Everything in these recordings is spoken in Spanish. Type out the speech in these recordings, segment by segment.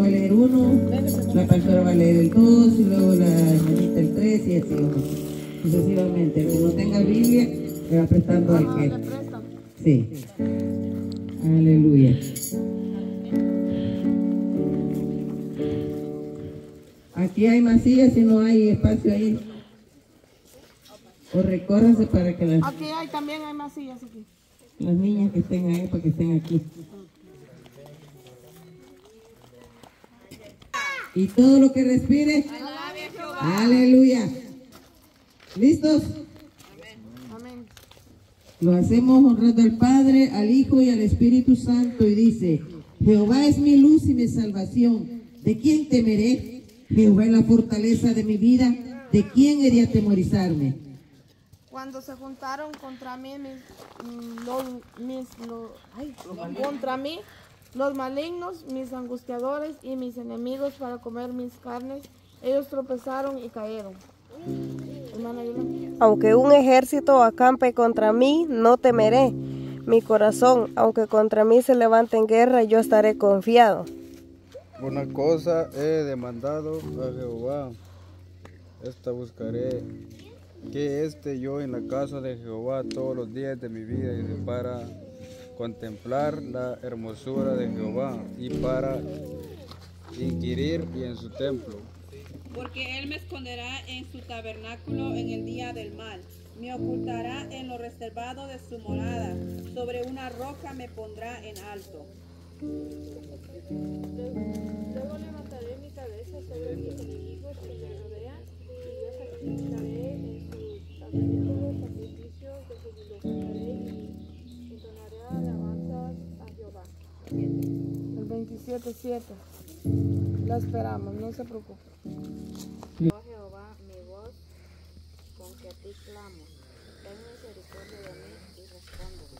va a leer uno, la pastora va a leer el 2, y luego la hermanita el 3, y así sucesivamente. El que no tenga Biblia, le va prestando al que. Sí. Aleluya. Aquí hay más sillas, si no hay espacio ahí. O recórranse para que Aquí también hay más sillas aquí. Las niñas que estén ahí, para que estén aquí. Y todo lo que respire. Aleluya. ¿Listos? Amén. Lo hacemos honrando al Padre, al Hijo y al Espíritu Santo. Y dice: Jehová es mi luz y mi salvación. ¿De quién temeré? Jehová es la fortaleza de mi vida. ¿De quién he de atemorizarme? Cuando se juntaron contra mí los malignos, mis angustiadores y mis enemigos para comer mis carnes, ellos tropezaron y cayeron. Aunque un ejército acampe contra mí, no temeré. Mi corazón, aunque contra mí se levante en guerra, yo estaré confiado. Una cosa he demandado a Jehová, esta buscaré, que esté yo en la casa de Jehová todos los días de mi vida, y para contemplar la hermosura de Jehová y para inquirir y en su templo. Porque él me esconderá en su tabernáculo en el día del mal, me ocultará en lo reservado de su morada, sobre una roca me pondrá en alto. Luego levantaré mi cabeza sobre mis enemigos que me rodean, y yo sacrificaré en su tabernáculo sacrificios de júbilo, cantaré y entonaré alabanzas a Jehová. El 27:7. La esperamos, no se preocupe. Oh Jehová, mi voz con que a ti clamo, ten misericordia de mí y respóndeme.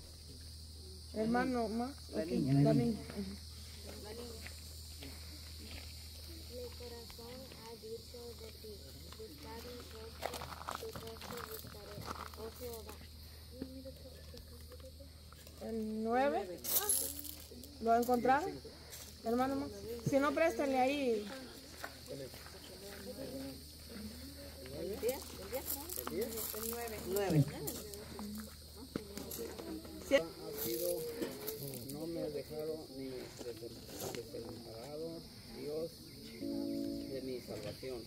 Hermano, más. La niña. Mi corazón ha dicho de ti, buscar tu rostro buscaré, oh Jehová. El 9. ¿Lo encontraron? Hermano, más. Si no, préstenle ahí. No me dejaron ni desamparado, Dios de mi salvación.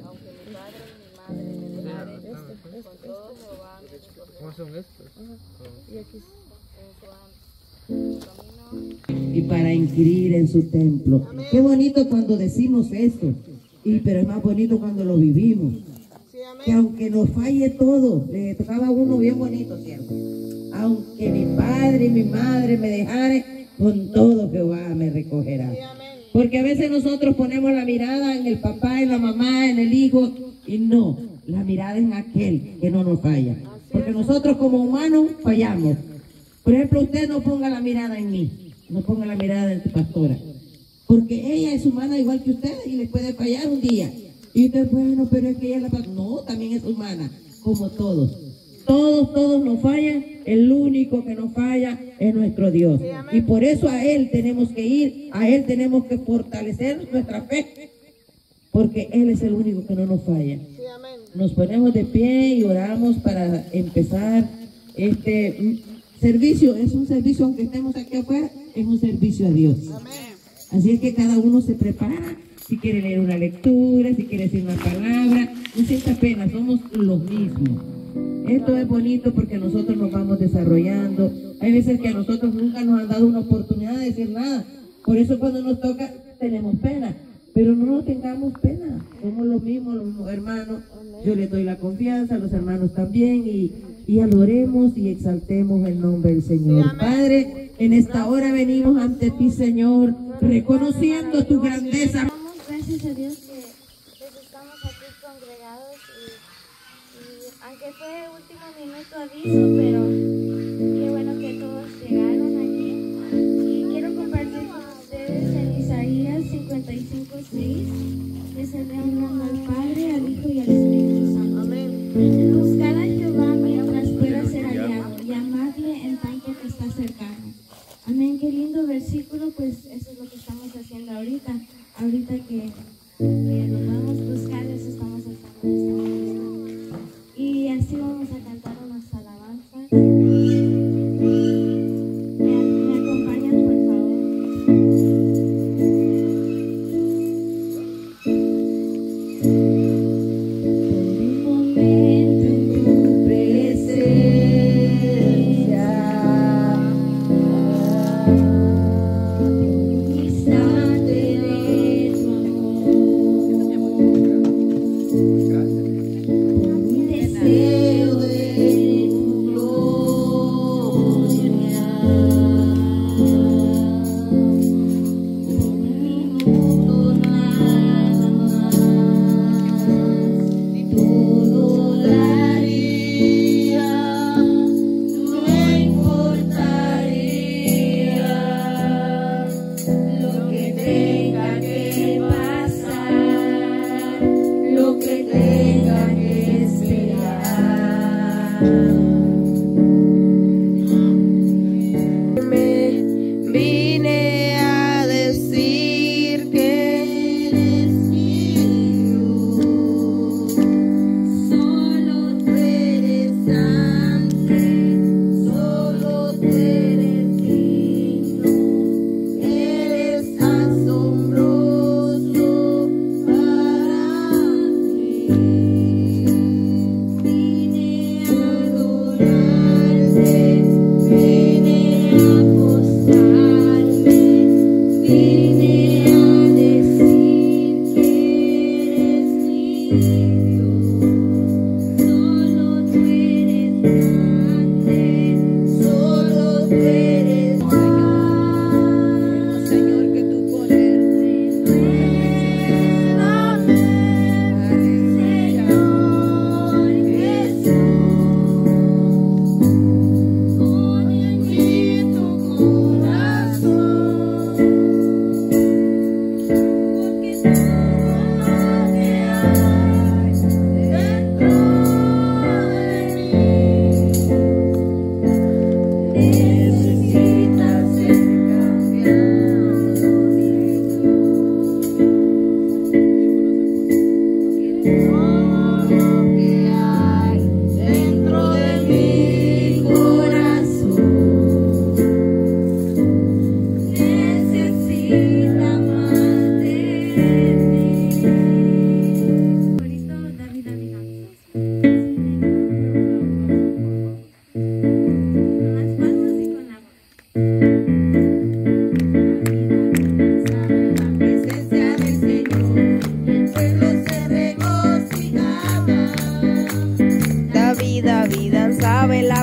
Aunque mi padre y mi madre me dejaren, con todo Jehová me escogerá. ¿Cómo son estos? Y aquí. En su camino Y para inquirir en su templo. Qué bonito cuando decimos esto, pero es más bonito cuando lo vivimos. Que aunque nos falle todo, le tocaba a uno bien bonito, ¿cierto? Aunque mi padre y mi madre me dejaren, con todo Jehová me recogerá. Porque a veces nosotros ponemos la mirada en el papá, en la mamá, en el hijo, y no, la mirada es en aquel que no nos falla. Porque nosotros como humanos fallamos. Por ejemplo, usted no ponga la mirada en mí, no ponga la mirada en tu pastora, porque ella es humana igual que usted y le puede fallar un día. Y usted, bueno, pero es que ella es la pastora. No, también es humana, como todos. Todos nos fallan, el único que nos falla es nuestro Dios. Y por eso a Él tenemos que ir, a Él tenemos que fortalecer nuestra fe, porque Él es el único que no nos falla. Nos ponemos de pie y oramos para empezar este servicio. Es un servicio, aunque estemos aquí afuera, es un servicio a Dios. Así es que cada uno se prepara, si quiere leer una lectura, si quiere decir una palabra, no sienta pena, somos los mismos. Esto es bonito porque nosotros nos vamos desarrollando. Hay veces que a nosotros nunca nos han dado una oportunidad de decir nada. Por eso cuando nos toca tenemos pena. Pero no nos tengamos pena. Somos los mismos hermanos. Yo les doy la confianza, a los hermanos también. Y adoremos y exaltemos el nombre del Señor. Padre, en esta hora venimos ante ti, Señor, reconociendo tu grandeza. gracias a Dios que estamos aquí congregados y aunque fue último minuto aviso, pero qué bueno que todos llegaron aquí. Y quiero compartir con ustedes en Isaías 55:6, que se le honra al Padre, al Hijo y al Espíritu Santo. Buscad a Jehová mientras pueda ser hallado, llamadle en instante que está cercano. Amén, qué lindo versículo, pues eso es lo que estamos haciendo ahorita. Ahorita que nos vamos a buscar, eso estamos haciendo en este momento. Y así vamos a cantar unas alabanzas. ¿Me acompañan, por favor?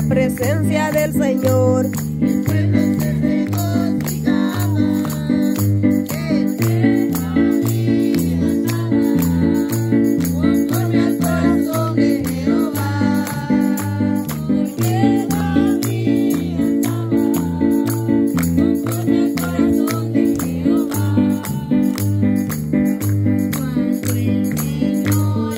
Presencia del Señor. El pueblo se regocijaba, conforme al corazón de Jehová, porque David andaba, conforme al corazón de Jehová. Cuando el Señor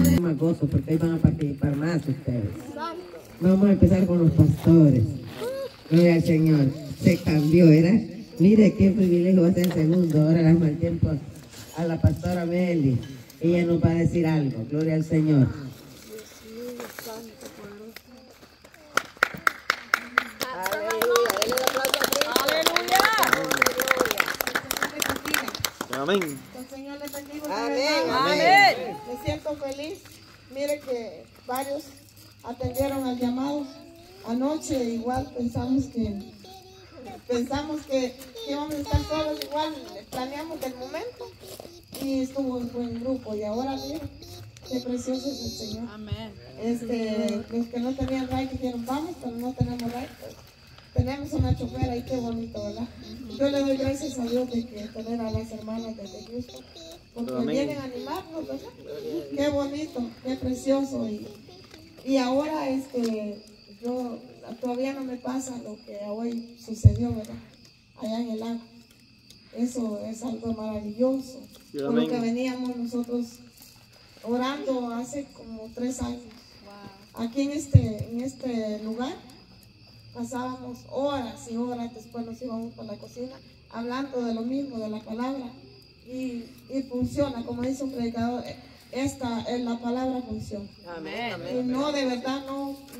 se la concebirá. Porque ahí van a participar más ustedes. Vamos a empezar con los pastores. Gloria al Señor. Se cambió, ¿verdad? Mire qué privilegio va a ser el segundo. Ahora le damos el tiempo a la pastora Meli. Ella nos va a decir algo. Gloria al Señor. Amén. El Señor les bendiga. Amén. Amén. Me siento feliz. Mire que varios atendieron al llamado. Anoche igual pensamos que íbamos a estar solos, igual planeamos del momento y estuvo un buen grupo. Y ahora miren qué precioso es el Señor. Amén. Los que no tenían ride dijeron vamos, pero no tenemos ride. Pues, tenemos una chofera y qué bonito, ¿verdad? yo le doy gracias a Dios de que tener a las hermanas de Cristo, porque vienen a animarnos, ¿verdad? Qué bonito, qué precioso. Y ahora yo todavía no me pasa lo que hoy sucedió, ¿verdad? Allá en el lago. Eso es algo maravilloso. Por lo que veníamos nosotros orando hace como 3 años. Aquí en este lugar pasábamos horas y horas, después nos íbamos para la cocina hablando de lo mismo, de la palabra. Y funciona, como dice un predicador, la palabra funciona. Amén. Y no, de verdad,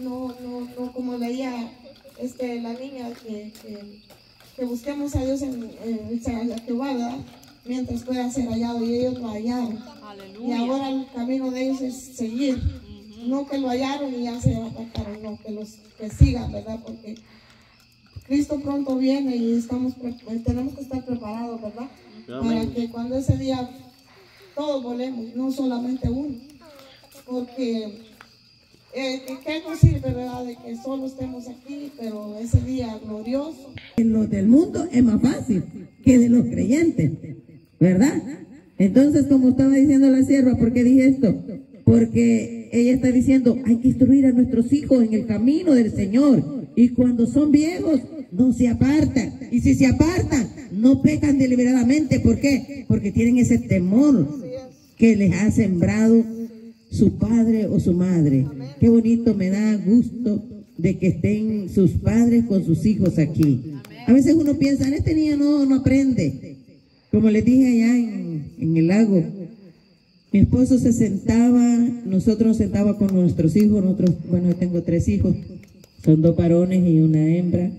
no como leía la niña, que busquemos a Dios en Jehová, ¿verdad? Mientras pueda ser hallado, y ellos lo hallaron. Aleluya. Y ahora el camino de ellos es seguir. No que lo hallaron y ya se apartaron, no, que sigan, ¿verdad? Porque Cristo pronto viene y tenemos que estar preparados, ¿verdad? Para que cuando ese día todos volemos, no solamente uno. Porque ¿qué nos sirve, verdad? De que solo estemos aquí, pero ese día glorioso. En los del mundo es más fácil que de los creyentes, ¿verdad? Entonces, como estaba diciendo la sierva, ¿por qué dije esto? Porque ella está diciendo, hay que instruir a nuestros hijos en el camino del Señor. Y cuando son viejos, no se apartan. Y si se apartan, no pecan deliberadamente. ¿Por qué? Porque tienen ese temor que les ha sembrado su padre o su madre. Qué bonito, me da gusto de que estén sus padres con sus hijos aquí. A veces uno piensa, este niño no aprende. Como les dije allá en el lago, mi esposo se sentaba, nosotros nos sentaba con nuestros hijos, bueno, yo tengo 3 hijos, son 2 varones y una hembra,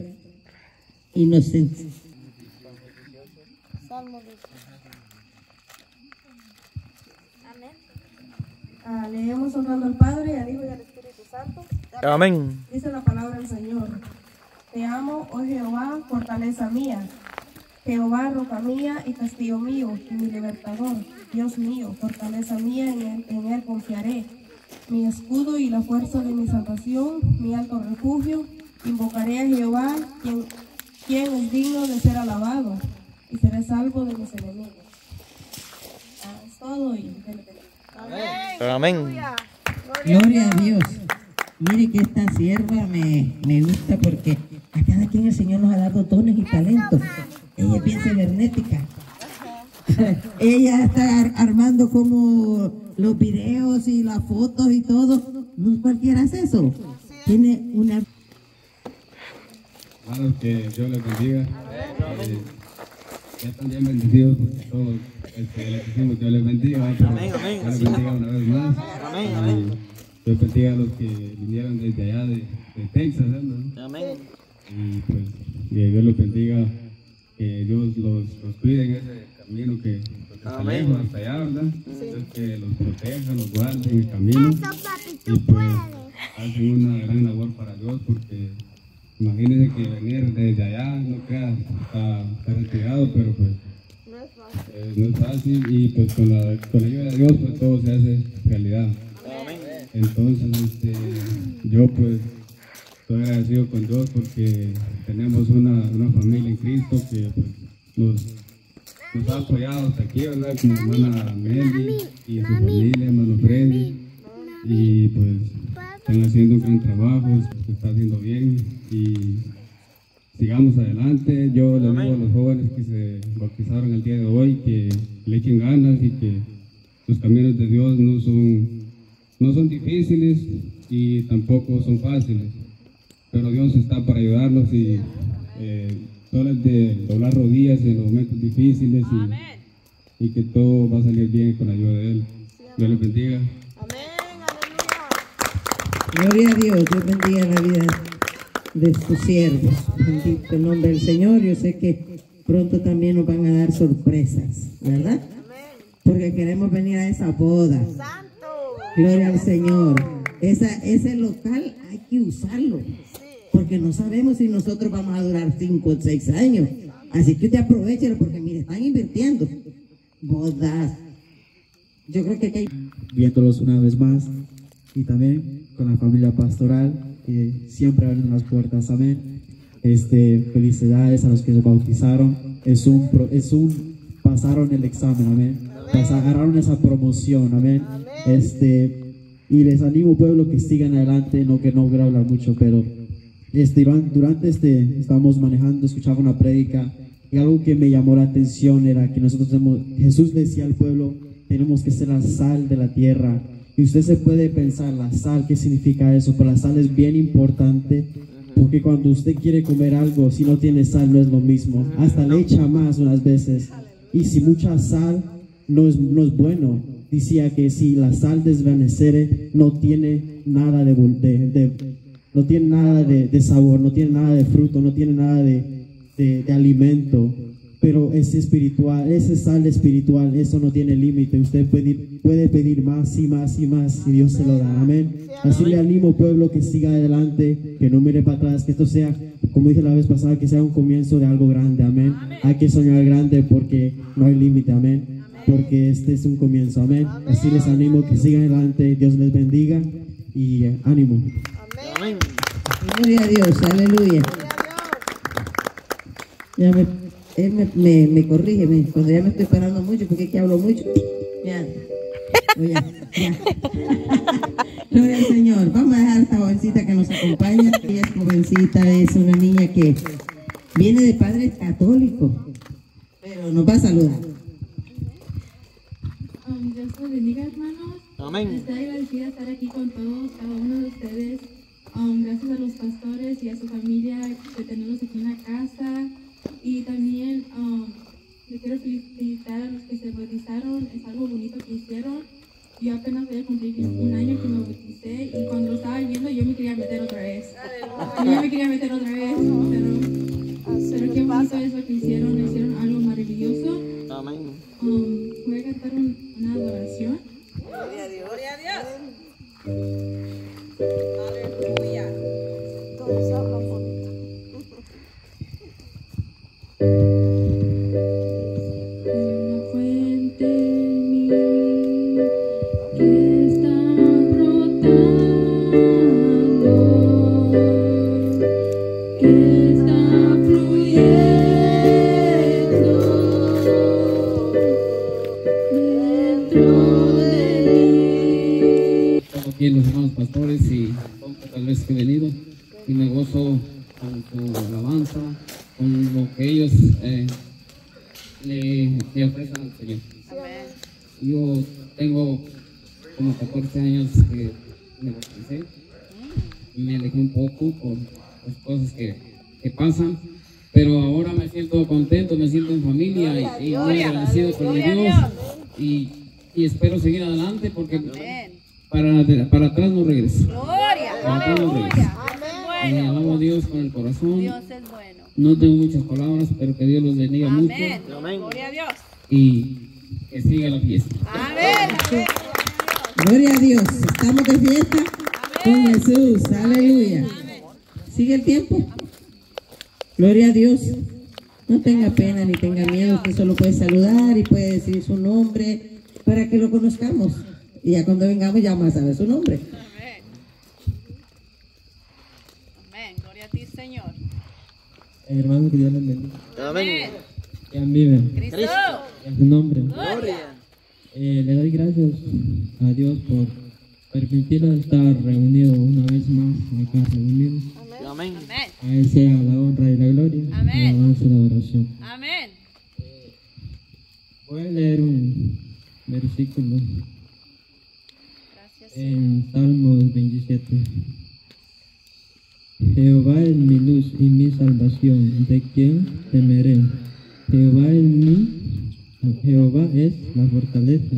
y nos sentábamos. Leemos honrando al Padre, al Hijo y al Espíritu Santo. Amén. Dice la palabra del Señor. Te amo, oh Jehová, fortaleza mía. Jehová, roca mía y castillo mío, y mi libertador. Dios mío, fortaleza mía, en él confiaré. Mi escudo y la fuerza de mi salvación, mi alto refugio. Invocaré a Jehová, quien es digno de ser alabado, y seré salvo de mis enemigos. Es todo y Dios le bendiga. Amén. Gloria a Dios. Mire que esta sierva me gusta porque a cada quien el Señor nos ha dado dones y talentos. Ella es bien cibernética. Ella está armando como los videos y las fotos y todo. No cualquiera hace eso. Tiene una... Hermanos, que Dios les bendiga. Ya están bien bendecidos porque todos les decimos Dios les bendiga. Amén, amén. Dios les bendiga una vez más. Amén, amén. Dios bendiga a los que vinieron desde allá de Texas, ¿no? Amén. Y pues que Dios los bendiga, que Dios los cuide en ese camino que está lejos hasta allá, ¿verdad? Entonces, que los proteja, los guarde en el camino. Y pues hacen una gran labor para Dios porque imagínense que venir desde allá, no creas, está retirado, pero pues no es fácil y pues con la ayuda de Dios pues todo se hace realidad. Entonces yo pues estoy agradecido con Dios porque tenemos una familia en Cristo que pues, nos ha apoyado hasta aquí, ¿verdad? Como hermana Meli y su familia, hermano Freddy, y pues están haciendo un gran trabajo, se está haciendo bien y sigamos adelante. Yo les digo a los jóvenes que se bautizaron el día de hoy que le echen ganas y que los caminos de Dios no son difíciles y tampoco son fáciles, pero Dios está para ayudarlos y solo es de doblar rodillas en los momentos difíciles y que todo va a salir bien con la ayuda de Él. Dios les bendiga. Gloria a Dios, Dios bendiga la vida de sus siervos. Bendito el nombre del Señor. Yo sé que pronto también nos van a dar sorpresas, ¿verdad? Porque queremos venir a esa boda. Gloria al Señor. Ese local hay que usarlo, porque no sabemos si nosotros vamos a durar 5 o 6 años. Así que usted aprovechelo, porque mire, están invirtiendo. Bodas. Yo creo que hay... Viéndolos una vez más y también con la familia pastoral que siempre abren las puertas. Amén. Felicidades a los que se bautizaron. pasaron el examen, amén. Agarraron esa promoción, amén. Y les animo, pueblo, que sigan adelante, no quiero hablar mucho, pero durante estábamos manejando, escuchaba una prédica y algo que me llamó la atención era que Jesús decía al pueblo, tenemos que ser la sal de la tierra. Y usted se puede pensar, la sal, ¿qué significa eso? Pero la sal es bien importante, porque cuando usted quiere comer algo, si no tiene sal no es lo mismo, hasta le echa más unas veces, y si mucha sal no es bueno. Decía que si la sal desvaneciere, no tiene nada de sabor, no tiene nada de fruto, no tiene nada de alimento. Pero es espiritual, ese sal espiritual, eso no tiene límite. Usted puede pedir más y más y más, y Dios se lo da, amén. Así le animo, pueblo, que siga adelante, que no mire para atrás, que esto sea, como dije la vez pasada, que sea un comienzo de algo grande, amén. Hay que soñar grande porque no hay límite, amén. Porque este es un comienzo, amén. Así les animo que sigan adelante, Dios les bendiga y ánimo. Amén. Gloria a Dios, aleluya. Ya él me corrige cuando ya me estoy parando mucho, porque es que hablo mucho. Ya. Gloria al Señor. Vamos a dejar a esta jovencita que nos acompaña. Ella es jovencita, es una niña que viene de padres católicos, pero nos va a saludar. Dios los bendiga, hermanos. Amén. Estoy agradecida de estar aquí con todos, cada uno de ustedes. Gracias a los pastores y a su familia de tenerlos aquí en la casa. Y también le quiero felicitar a los que se bautizaron. Es algo bonito que hicieron. Yo apenas voy a cumplir un año que me bauticé, y cuando lo estaba viendo yo me quería meter otra vez. Pero qué bonito es lo que hicieron algo maravilloso. Amén. Voy a cantar una adoración. Gloria a Dios. Gloria a Dios. Aleluya. Todos hablan bonito. Hay una fuente en mí que está brotando, que está fluyendo dentro de mí. Estamos aquí los hermanos pastores y tal vez que he venido, y me gozo con su alabanza, con lo que ellos le ofrecen al Señor. Amén. Yo tengo como 14 años que me bauticé, me alejé un poco por las cosas que pasan, pero ahora me siento contento, me siento en familia y muy agradecido con mi Dios, y espero seguir adelante porque para atrás no regreso. Para atrás no regreso. Y alabo a Dios con el corazón. Dios es bueno. No tengo muchas palabras, pero que Dios los bendiga mucho. Amén. Gloria a Dios. Y que siga la fiesta. Amén. Gloria a Dios. Estamos de fiesta con Jesús. Aleluya. ¿Sigue el tiempo? Gloria a Dios. No tenga pena ni tenga miedo. Usted solo puede saludar y puede decir su nombre para que lo conozcamos. Y ya cuando vengamos ya vamos a saber su nombre. Amén. Gloria a ti, Señor. Hermano, que Dios les bendiga. Amén. Sean vivos. Cristo. En su nombre. Gloria. Le doy gracias a Dios por permitirnos estar reunidos una vez más acá reunidos. Amén. A Él sea la honra y la gloria, la alabanza y la adoración. Amén. Voy a leer un versículo Gracias, en Salmos 27. Jehová es mi luz y mi salvación, ¿de quién temeré? Jehová es la fortaleza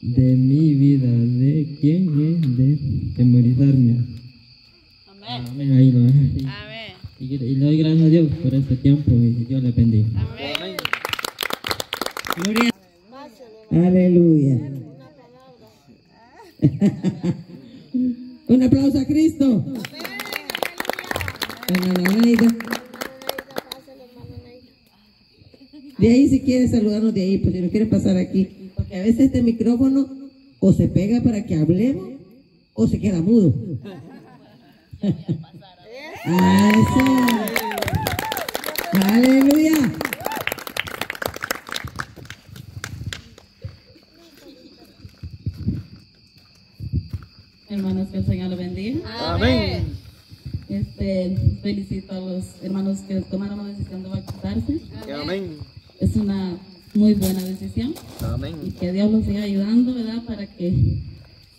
de mi vida, ¿de quién he de temorizarme? Amén. Ahí lo dejo. Amén. Y le doy gracias a Dios por este tiempo y Dios le bendiga. Amén. Gloria. Aleluya. Un aplauso a Cristo. De ahí, si quiere saludarnos de ahí, pues si no quiere pasar aquí, porque a veces este micrófono o se pega para que hablemos o se queda mudo. Eso. Aleluya. Hermanos, que el Señor lo bendiga. Amén. Felicito a los hermanos que tomaron la decisión de bautizarse. Amén. Es una muy buena decisión. Amén. Y que Dios los siga ayudando, ¿verdad? Para que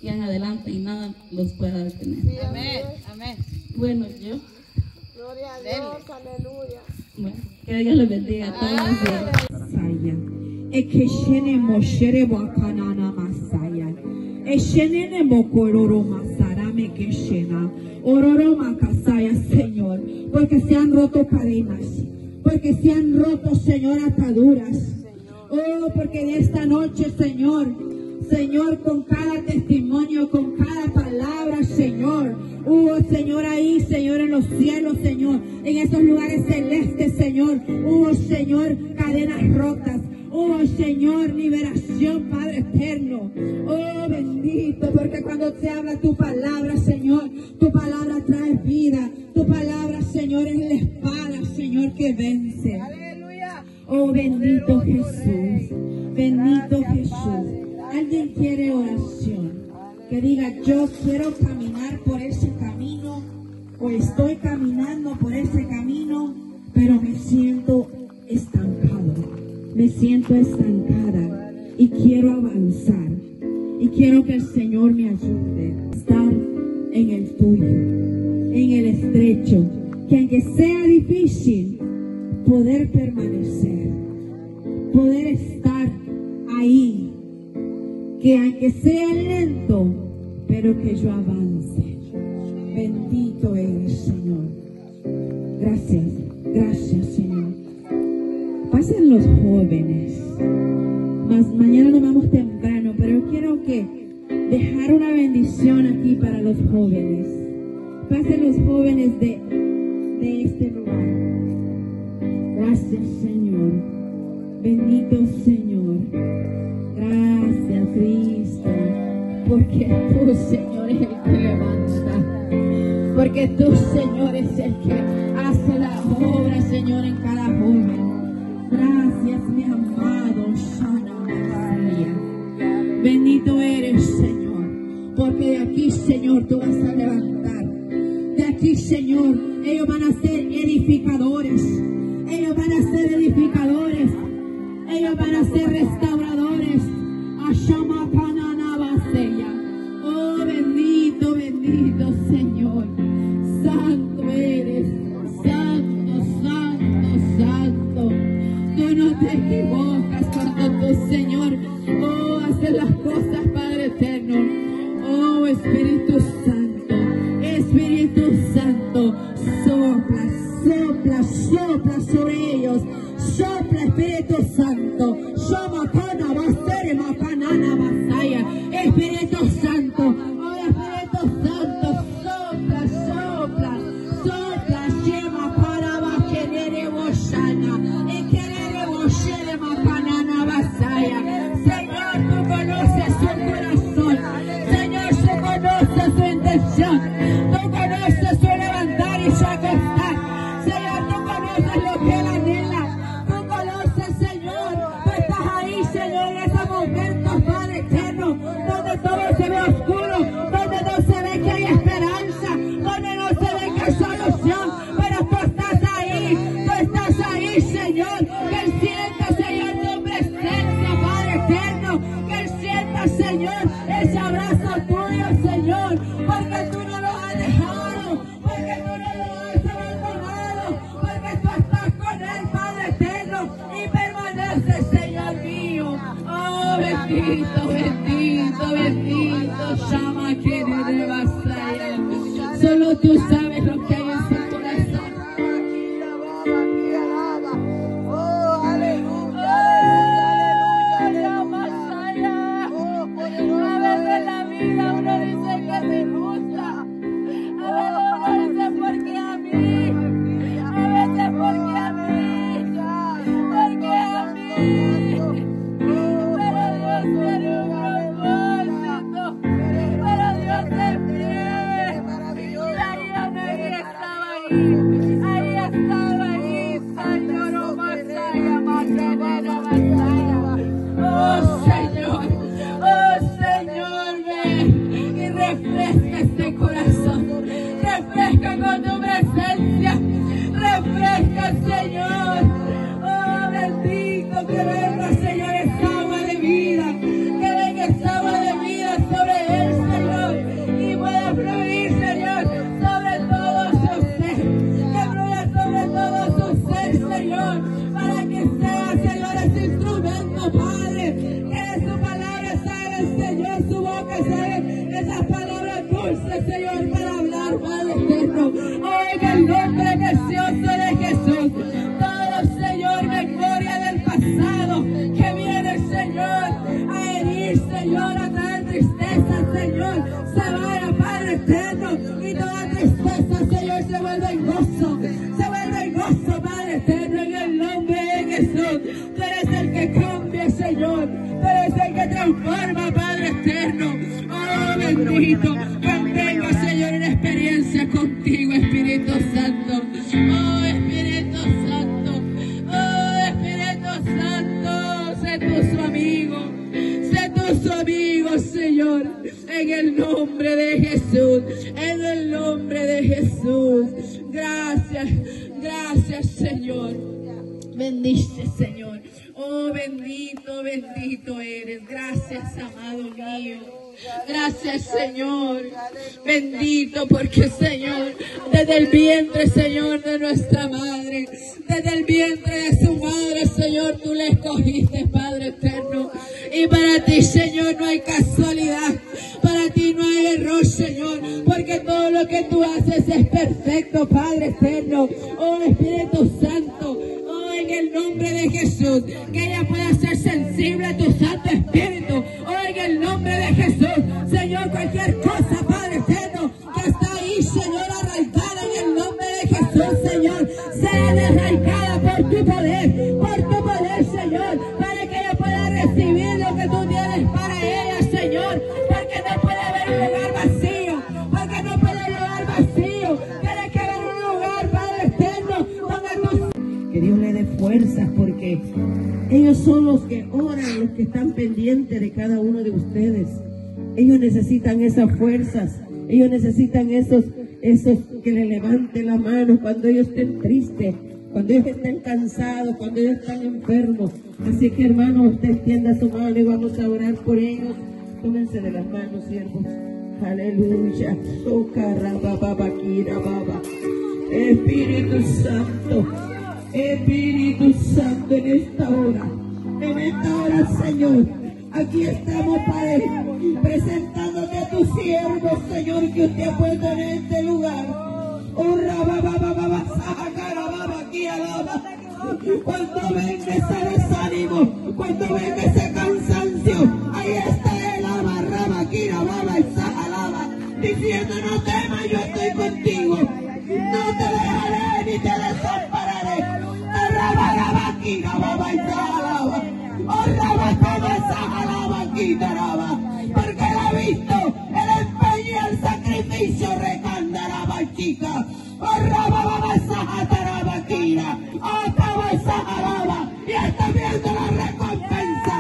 sigan adelante y nada los pueda detener. Amén. Amén. Bueno, yo. Gloria a Dios, aleluya. Bueno, que Dios les bendiga a todos. Masaya. Ekeshene moshere wakanana masaya. Eshenene mokororo masarame keshena. Ororo makasaya, Señor, porque se han roto cadenas, porque se han roto, Señor, ataduras. Oh, porque en esta noche, Señor, con cada testimonio, con cada palabra, Señor, Señor, ahí, Señor, en los cielos, Señor, en esos lugares celestes, Señor, Señor, cadenas rotas. Oh, Señor, liberación, Padre eterno. Oh, bendito, porque cuando te habla tu palabra, Señor, tu palabra trae vida. Tu palabra, Señor, es la espada, Señor, que vence. Aleluya. Oh, bendito Jesús. Bendito Jesús. Alguien quiere oración. Que diga, yo quiero caminar por ese camino, o estoy caminando por ese camino, pero me siento estancado. Me siento estancada y quiero avanzar. Y quiero que el Señor me ayude a estar en el tuyo, en el estrecho. Que aunque sea difícil, poder permanecer, poder estar ahí. Que aunque sea lento, pero que yo avance. Bendito eres, Señor. Gracias, gracias, Señor. Pasen los jóvenes. Mañana nos vamos temprano, pero quiero que dejar una bendición aquí para los jóvenes. Pasen los jóvenes de este lugar. Gracias, Señor. Bendito Señor. Gracias, Cristo. Porque tú, Señor, es el que levanta. Porque tú, Señor, es el que hace la obra, Señor, en cada joven. Gracias, mi amado Shana María. Bendito eres, Señor, porque de aquí, Señor, tú vas a levantar. De aquí, Señor, ellos van a ser edificadores. Ellos van a ser edificadores. Ellos van a ser restauradores. Ashama Panana Baseya. Oh, bendito, bendito, Señor. Santo eres. Santo, santo, santo. Tú no te equivocas cuando tú, Señor, haces las cosas, Padre eterno. Oh, Espíritu Santo, Espíritu Santo, sopla, sopla, sopla sobre ellos. Sopla, Espíritu Santo. Shomakana basere makanana basaya. Espíritu Santo, oh, Espíritu Santo, sopla, sopla, sopla, shema para bajenere boshana. Señor, tú conoces su corazón. Señor, tú conoces su intención. Tú conoces su levantar y su acostar. Señor, tú conoces lo que él anhela. Tú conoces, Señor. Tú estás ahí, Señor, en esos momentos, Padre eterno, donde todo se ve oscuro, donde no se ve que hay esperanza, donde no se ve que hay solución. Pero tú estás ahí, Señor. Que él sienta, Señor, tu presencia, Padre eterno. Que él sienta, Señor, ese abrazo tuyo, Señor. Porque tú no lo has dejado, porque tú no lo has abandonado, porque tú estás con él, Padre eterno, y permaneces, Señor mío. Oh, bendito, bendito, bendito. Llama que de basaya. Solo tú sabes lo que hay en su corazón. Pero Dios que salgan esas palabras dulces, Señor, para hablar, Padre eterno. En el nombre precioso de Jesús. Todo, Señor, memoria del pasado que viene, Señor, a herir, Señor, a traer tristeza, Señor, se vaya, Padre eterno, y toda tristeza, Señor, se vuelve en gozo, Padre eterno, en el nombre de Jesús. Tú eres el que cambia, Señor, tú eres el que transforma, Padre eterno. Oh, bendito, mantenga, Señor, en experiencia contigo, Espíritu Santo. Oh, Espíritu Santo, sé tú su amigo, Señor, en el nombre de Jesús, en el nombre de Jesús. Gracias, Señor. Bendice, Señor. Oh, bendito eres. Gracias, amado mío. Gracias, Señor. Bendito porque, Señor, desde el vientre, Señor, de nuestra madre, desde el vientre de su madre, Señor, tú le escogiste, Padre eterno. Y para ti, Señor, no hay casualidad. Para ti no hay error, Señor, porque todo lo que tú haces es perfecto, Padre eterno. Oh, Espíritu Santo, oh, en el nombre de Jesús, que ella pueda ser sensible a tu Santo Espíritu. Oh, en el nombre de Jesús, Señor, cualquier cosa, Padre eterno, que está ahí, Señor, arraigada en el nombre de Jesús, Señor, sea desarraigada por tu poder, Señor, para que ella pueda recibir lo que tú tienes para ella, Señor, porque no puede haber un lugar vacío, tiene que haber un lugar, Padre eterno, donde tú... Que Dios le dé fuerzas, porque ellos son los que oran, los que están pendientes de cada uno de ustedes. Ellos necesitan esas fuerzas, ellos necesitan esos que le levanten la mano cuando ellos estén tristes, cuando ellos estén cansados, cuando ellos están enfermos. Así que, hermano, usted extienda su mano y vamos a orar por ellos. Tómense de las manos, siervos. Aleluya. Espíritu Santo, en esta hora, Señor, aquí estamos, Padre, presentándote a tus siervos, Señor, que usted ha puesto en este lugar. Cuando venga ese desánimo, cuando venga ese cansancio, ahí está el diciendo: no temas, yo estoy contigo, no te dejaré ni te desampararé. Porque él ha visto el empeño y el sacrificio, recandaraba chica, y está viendo la recompensa,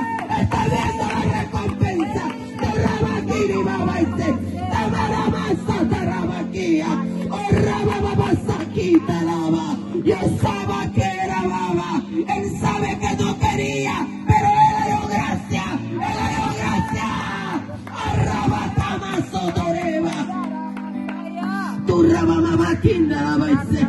yo sabía que era baba, él sabe que no quería, pero él le dio gracia, Arrabatama Sotoreba, tu Rabamama Kindarabase,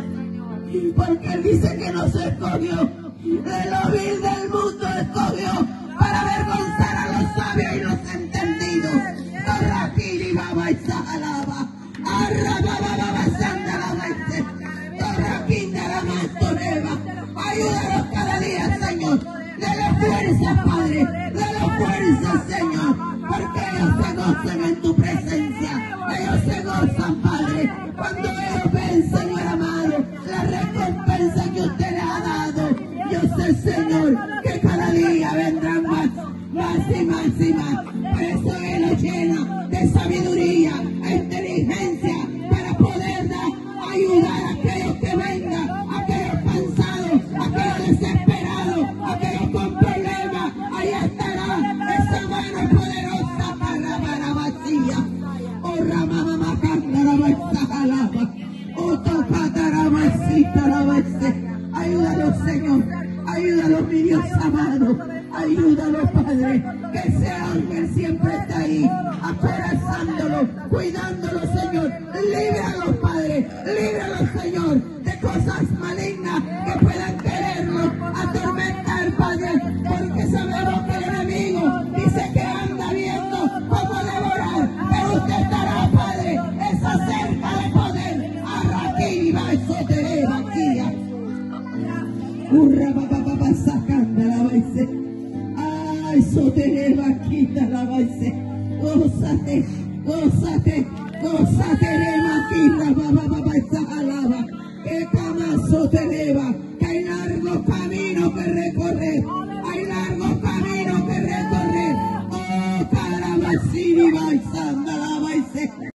porque él dice que nos escogió, de lo vil del mundo escogió, para avergonzar a los sabios y los entendidos. Torrakiri Baba y Sahalaba, Arrabababa Sandalabase, ayúdanos cada día, Señor. Dale fuerza, Padre. Dale fuerza, Señor. Porque ellos se gozan en tu presencia. Ellos se gozan, Padre. Cuando ellos ven, Señor amado, la recompensa que usted les ha dado. Yo sé, Señor, que cada día vendrán más y más. Por eso Él nos llena de sabiduría e inteligencia para poder ayudar a aquellos que vengan, aquellos cansados, aquellos desesperados, aquellos con problemas. Ahí estará esa mano poderosa para vacía. Oh, Ramama Candarabasa, oh, Topatarabasita, ayúdalos, Señor, ayúdalos, mi Dios amado, ayúdalos, Padre, que ese ángel siempre está ahí, acorazándolos, cuidándolos, Señor. Líbralos, Padre, líbralos, Señor, de cosas malignas que puedan quererlos atormentar, Padre, porque sabemos que el enemigo dice que anda viendo cómo devorar sotereva quita la baise. Gózate, gózate, gózate, rema quita alaba. Que camazo te eleva, que hay largo camino que recorrer, hay largo camino que recorrer. Oh, para Basini, Baisanda, la Baise.